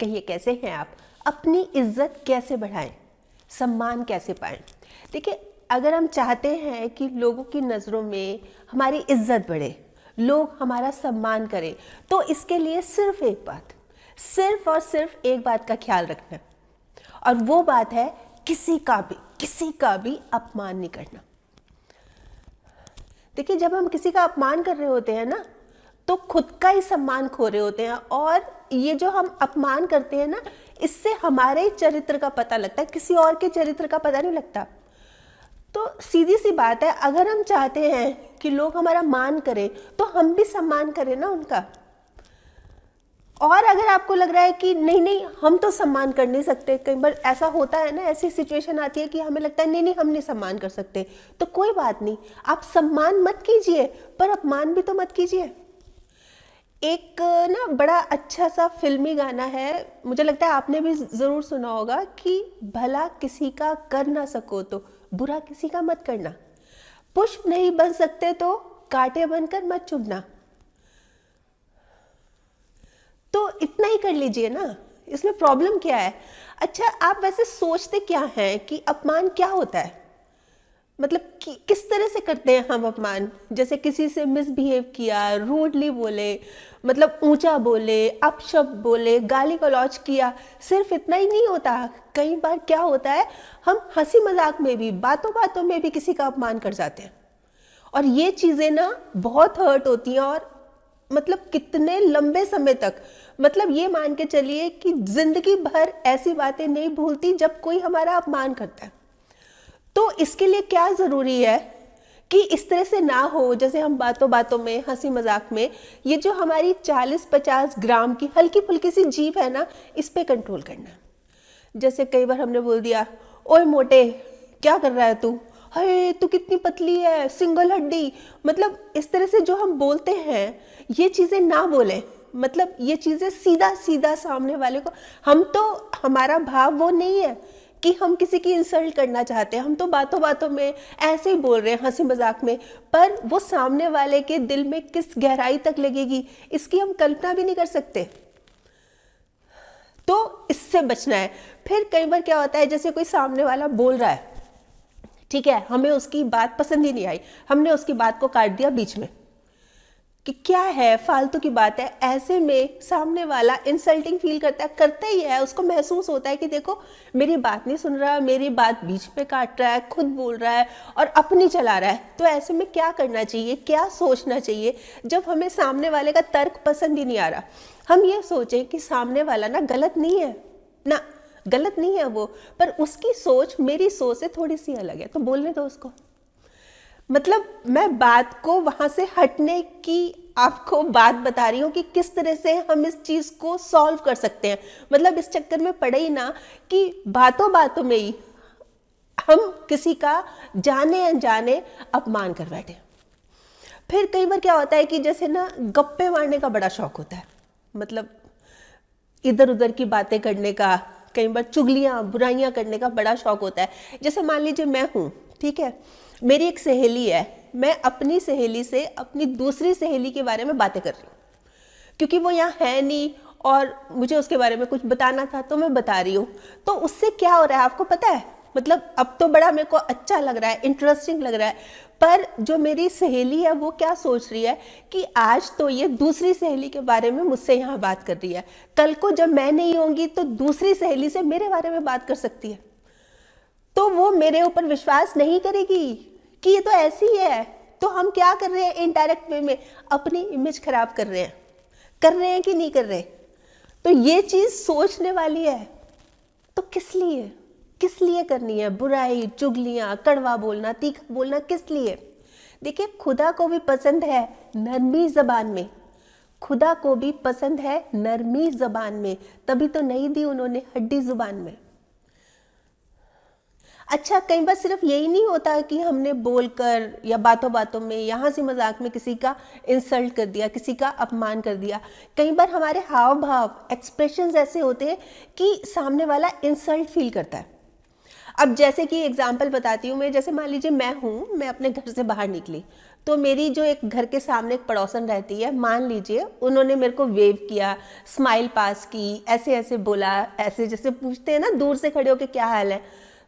कहिए कैसे हैं आप? अपनी इज्जत कैसे बढ़ाएं, सम्मान कैसे पाएं? देखिए, अगर हम चाहते हैं कि लोगों की नज़रों में हमारी इज्जत बढ़े, लोग हमारा सम्मान करें, तो इसके लिए सिर्फ एक बात, सिर्फ और सिर्फ एक बात का ख्याल रखना, और वो बात है किसी का भी अपमान नहीं करना। देखिए, जब हम किसी का अपमान कर रहे होते हैं ना, तो खुद का ही सम्मान खो रहे होते हैं, और ये जो हम अपमान करते हैं ना, इससे हमारे चरित्र का पता लगता है, किसी और के चरित्र का पता नहीं लगता। तो सीधी सी बात है, अगर हम चाहते हैं कि लोग हमारा मान करें, तो हम भी सम्मान करें ना उनका। और अगर आपको लग रहा है कि नहीं नहीं हम तो सम्मान कर नहीं सकते, कई बार ऐसा होता है ना, ऐसी सिचुएशन आती है कि हमें लगता है नहीं नहीं हम नहीं सम्मान कर सकते, तो कोई बात नहीं, आप सम्मान मत कीजिए पर अपमान भी तो मत कीजिए। एक ना बड़ा अच्छा सा फिल्मी गाना है, मुझे लगता है आपने भी ज़रूर सुना होगा कि भला किसी का कर ना सको तो बुरा किसी का मत करना, पुष्प नहीं बन सकते तो कांटे बनकर मत चुभना। तो इतना ही कर लीजिए ना, इसमें प्रॉब्लम क्या है? अच्छा, आप वैसे सोचते क्या हैं कि अपमान क्या होता है? मतलब किस तरह से करते हैं हम अपमान? जैसे किसी से मिसबिहेव किया, रूडली बोले, मतलब ऊंचा बोले, अपशब्द बोले, गाली गलौज किया, सिर्फ इतना ही नहीं होता। कई बार क्या होता है, हम हंसी मजाक में भी, बातों बातों में भी किसी का अपमान कर जाते हैं, और ये चीज़ें ना बहुत हर्ट होती हैं, और मतलब कितने लंबे समय तक, मतलब ये मान के चलिए कि जिंदगी भर ऐसी बातें नहीं भूलती जब कोई हमारा अपमान करता है। तो इसके लिए क्या ज़रूरी है कि इस तरह से ना हो, जैसे हम बातों बातों में, हंसी मजाक में, ये जो हमारी 40-50 ग्राम की हल्की फुल्की सी जीभ है ना, इस पे कंट्रोल करना। जैसे कई बार हमने बोल दिया, ओए मोटे क्या कर रहा है तू, हे तू कितनी पतली है, सिंगल हड्डी, मतलब इस तरह से जो हम बोलते हैं, ये चीज़ें ना बोलें। मतलब ये चीज़ें सीधा सीधा सामने वाले को, हम तो, हमारा भाव वो नहीं है कि हम किसी की इंसल्ट करना चाहते हैं, हम तो बातों बातों में ऐसे ही बोल रहे हैं, हंसी मजाक में, पर वो सामने वाले के दिल में किस गहराई तक लगेगी, इसकी हम कल्पना भी नहीं कर सकते। तो इससे बचना है। फिर कई बार क्या होता है, जैसे कोई सामने वाला बोल रहा है, ठीक है, हमें उसकी बात पसंद ही नहीं आई, हमने उसकी बात को काट दिया बीच में कि क्या है, फालतू की बात है। ऐसे में सामने वाला इंसल्टिंग फील करता ही है, उसको महसूस होता है कि देखो मेरी बात नहीं सुन रहा, मेरी बात बीच में काट रहा है, खुद बोल रहा है और अपनी चला रहा है। तो ऐसे में क्या करना चाहिए, क्या सोचना चाहिए? जब हमें सामने वाले का तर्क पसंद ही नहीं आ रहा, हम ये सोचें कि सामने वाला ना गलत नहीं है, ना गलत नहीं है वो, पर उसकी सोच मेरी सोच से थोड़ी सी अलग है, तो बोलने दो उसको। मतलब मैं बात को वहां से हटने की आपको बात बता रही हूँ कि किस तरह से हम इस चीज को सॉल्व कर सकते हैं। मतलब इस चक्कर में पड़े ही ना कि बातों बातों में ही हम किसी का जाने अनजाने अपमान कर बैठे। फिर कई बार क्या होता है कि जैसे ना गप्पे मारने का बड़ा शौक होता है, मतलब इधर उधर की बातें करने का, कई बार चुगलियां बुराइयां करने का बड़ा शौक होता है। जैसे मान लीजिए मैं हूँ, ठीक है, मेरी एक सहेली है, मैं अपनी सहेली से अपनी दूसरी सहेली के बारे में बातें कर रही हूँ, क्योंकि वो यहाँ है नहीं और मुझे उसके बारे में कुछ बताना था तो मैं बता रही हूँ। तो उससे क्या हो रहा है आपको पता है? मतलब अब तो बड़ा मेरे को अच्छा लग रहा है, इंटरेस्टिंग लग रहा है, पर जो मेरी सहेली है वो क्या सोच रही है कि आज तो ये दूसरी सहेली के बारे में मुझसे यहाँ बात कर रही है, कल को जब मैं नहीं होंगी तो दूसरी सहेली से मेरे बारे में बात कर सकती है, तो वो मेरे ऊपर विश्वास नहीं करेगी कि ये तो ऐसी ही है। तो हम क्या कर रहे हैं, इनडायरेक्ट वे में अपनी इमेज खराब कर रहे हैं कि नहीं कर रहे? तो ये चीज सोचने वाली है। तो किस लिए करनी है बुराई, चुगलियां, कड़वा बोलना, तीखा बोलना, किस लिए? देखिए, खुदा को भी पसंद है नरमी जबान में, खुदा को भी पसंद है नरमी जबान में, तभी तो नहीं दी उन्होंने हड्डी जुबान में। अच्छा, कई बार सिर्फ यही नहीं होता कि हमने बोलकर या बातों बातों में या हंसी मजाक में किसी का इंसल्ट कर दिया, किसी का अपमान कर दिया। कई बार हमारे हाव भाव, एक्सप्रेशंस ऐसे होते हैं कि सामने वाला इंसल्ट फील करता है। अब जैसे कि एग्जांपल बताती हूँ मैं, जैसे मान लीजिए मैं हूँ, मैं अपने घर से बाहर निकली, तो मेरी जो एक घर के सामने एक पड़ोसन रहती है, मान लीजिए उन्होंने मेरे को वेव किया, स्माइल पास की, ऐसे ऐसे बोला, ऐसे जैसे पूछते हैं ना दूर से खड़े होके क्या हाल है,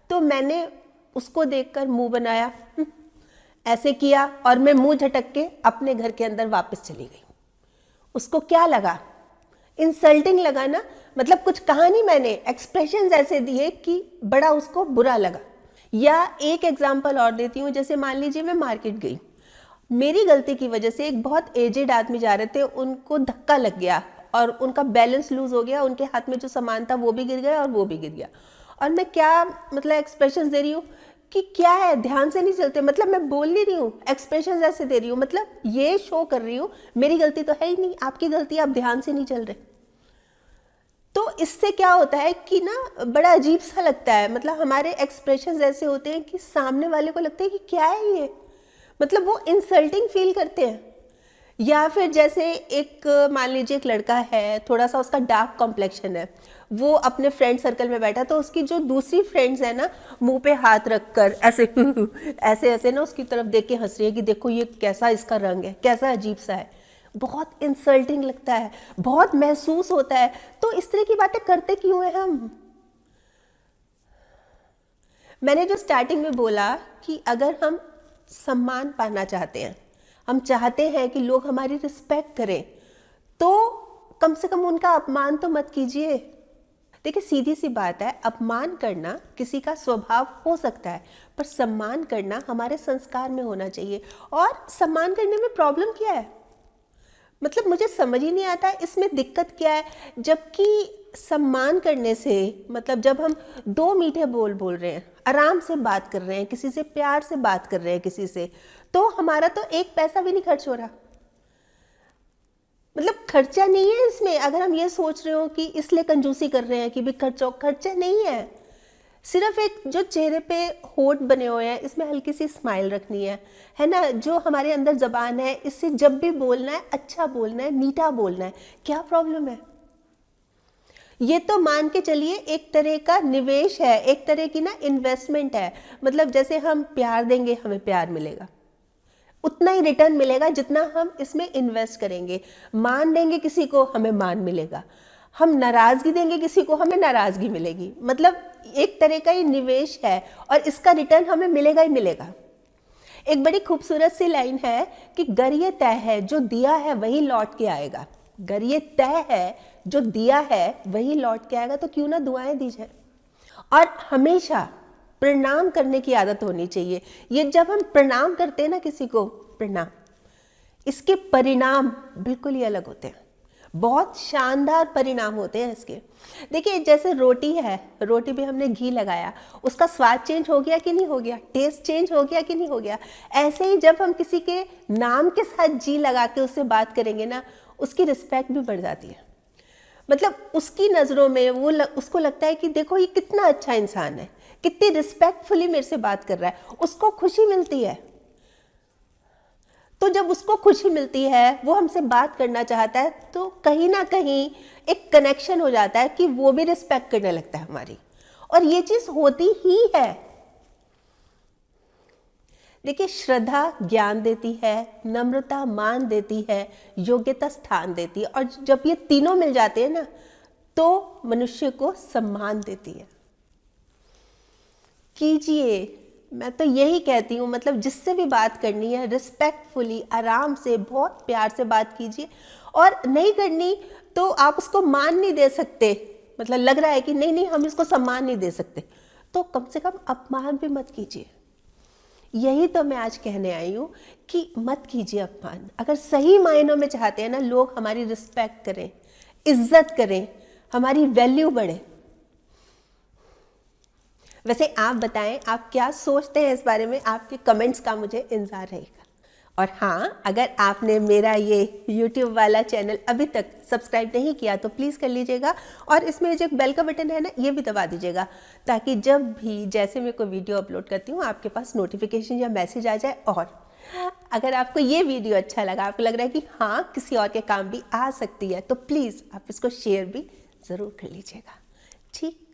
तो मैंने उसको देखकर मुंह बनाया, ऐसे किया और मैं मुंह झटक के अपने घर के अंदर वापस चली गई। उसको क्या लगा? इंसल्टिंग लगा ना, मतलब कुछ कहा नहीं मैंने, एक्सप्रेशंस ऐसे दिए कि बड़ा उसको बुरा लगा। या एक एग्जांपल और देती हूँ, जैसे मान लीजिए मैं मार्केट गई, मेरी गलती की वजह से एक बहुत एजेड आदमी जा रहे थे, उनको धक्का लग गया और उनका बैलेंस लूज हो गया, उनके हाथ में जो सामान था वो भी गिर गया और वो भी गिर गया। और मैं क्या मतलब एक्सप्रेशंस दे रही हूँ कि क्या है, ध्यान से नहीं चलते, मतलब मैं बोल नहीं रही हूँ, एक्सप्रेशंस ऐसे दे रही हूँ, मतलब ये शो कर रही हूँ मेरी गलती तो है ही नहीं, आपकी गलती, आप ध्यान से नहीं चल रहे। तो इससे क्या होता है कि ना बड़ा अजीब सा लगता है, मतलब हमारे एक्सप्रेशंस ऐसे होते हैं कि सामने वाले को लगता है कि क्या है ये, मतलब वो इंसल्टिंग फील करते हैं। या फिर जैसे एक मान लीजिए एक लड़का है, थोड़ा सा उसका डार्क कॉम्प्लेक्शन है, वो अपने फ्रेंड सर्कल में बैठा, तो उसकी जो दूसरी फ्रेंड्स है ना, मुंह पे हाथ रखकर ऐसे ऐसे ऐसे ना उसकी तरफ देख के हंस रही है कि देखो ये कैसा इसका रंग है, कैसा अजीब सा है। बहुत इंसल्टिंग लगता है, बहुत महसूस होता है। तो इस तरह की बातें करते क्यों हैं हम? मैंने जो स्टार्टिंग में बोला कि अगर हम सम्मान पाना चाहते हैं, हम चाहते हैं कि लोग हमारी रिस्पेक्ट करें, तो कम से कम उनका अपमान तो मत कीजिए। देखिए सीधी सी बात है, अपमान करना किसी का स्वभाव हो सकता है, पर सम्मान करना हमारे संस्कार में होना चाहिए। और सम्मान करने में प्रॉब्लम क्या है? मतलब मुझे समझ ही नहीं आता इसमें दिक्कत क्या है, जबकि सम्मान करने से मतलब जब हम दो मीठे बोल बोल रहे हैं, आराम से बात कर रहे हैं, किसी से प्यार से बात कर रहे हैं किसी से, तो हमारा तो एक पैसा भी नहीं खर्च हो रहा, मतलब खर्चा नहीं है इसमें। अगर हम ये सोच रहे हो कि इसलिए कंजूसी कर रहे हैं कि भी खर्चा नहीं है, सिर्फ एक जो चेहरे पे होंठ बने हुए हैं, इसमें हल्की सी स्माइल रखनी है ना, जो हमारे अंदर जबान है, इससे जब भी बोलना है अच्छा बोलना है, मीठा बोलना है, क्या प्रॉब्लम है? ये तो मान के चलिए एक तरह का निवेश है, एक तरह की ना इन्वेस्टमेंट है। मतलब जैसे हम प्यार देंगे हमें प्यार मिलेगा, उतना ही रिटर्न मिलेगा जितना हम इसमें इन्वेस्ट करेंगे। मान देंगे किसी को, हमें मान मिलेगा। हम नाराजगी देंगे किसी को, हमें नाराजगी मिलेगी। मतलब एक तरह का ये निवेश है और इसका रिटर्न हमें मिलेगा ही मिलेगा। एक बड़ी खूबसूरत सी लाइन है कि गर ये तय है जो दिया है वही लौट के आएगा। गर ये तय है जो दिया है वही लौट के आएगा, तो क्यों ना दुआएं दी जाए। और हमेशा प्रणाम करने की आदत होनी चाहिए। ये जब हम प्रणाम करते हैं ना किसी को, प्रणाम, इसके परिणाम बिल्कुल ही अलग होते हैं, बहुत शानदार परिणाम होते हैं इसके। देखिए जैसे रोटी है, रोटी पे हमने घी लगाया, उसका स्वाद चेंज हो गया कि नहीं हो गया, टेस्ट चेंज हो गया कि नहीं हो गया। ऐसे ही जब हम किसी के नाम के साथ जी लगा के उससे बात करेंगे ना, उसकी रिस्पेक्ट भी बढ़ जाती है। मतलब उसकी नज़रों में उसको लगता है कि देखो ये कितना अच्छा इंसान है, कितनी रिस्पेक्टफुली मेरे से बात कर रहा है, उसको खुशी मिलती है। तो जब उसको खुशी मिलती है, वो हमसे बात करना चाहता है, तो कहीं ना कहीं एक कनेक्शन हो जाता है कि वो भी रिस्पेक्ट करने लगता है हमारी। और ये चीज होती ही है। देखिए श्रद्धा ज्ञान देती है, नम्रता मान देती है, योग्यता स्थान देती है, और जब ये तीनों मिल जाते हैं ना, तो मनुष्य को सम्मान देती है। कीजिए, मैं तो यही कहती हूँ, मतलब जिससे भी बात करनी है रिस्पेक्टफुली, आराम से, बहुत प्यार से बात कीजिए। और नहीं करनी तो आप उसको मान नहीं दे सकते, मतलब लग रहा है कि नहीं नहीं हम इसको सम्मान नहीं दे सकते, तो कम से कम अपमान भी मत कीजिए। यही तो मैं आज कहने आई हूँ कि मत कीजिए अपमान। अगर सही मायनों में चाहते हैं ना लोग हमारी रिस्पेक्ट करें, इज्जत करें, हमारी वैल्यू बढ़े। वैसे आप बताएं, आप क्या सोचते हैं इस बारे में? आपके कमेंट्स का मुझे इंतजार रहेगा। और हाँ, अगर आपने मेरा ये YouTube वाला चैनल अभी तक सब्सक्राइब नहीं किया तो प्लीज़ कर लीजिएगा, और इसमें जो बेल का बटन है ना, ये भी दबा दीजिएगा, ताकि जब भी जैसे मैं कोई वीडियो अपलोड करती हूँ आपके पास नोटिफिकेशन या मैसेज आ जाए। और अगर आपको ये वीडियो अच्छा लगा, आपको लग रहा है कि हाँ किसी और के काम भी आ सकती है, तो प्लीज़ आप इसको शेयर भी ज़रूर कर लीजिएगा। ठीक।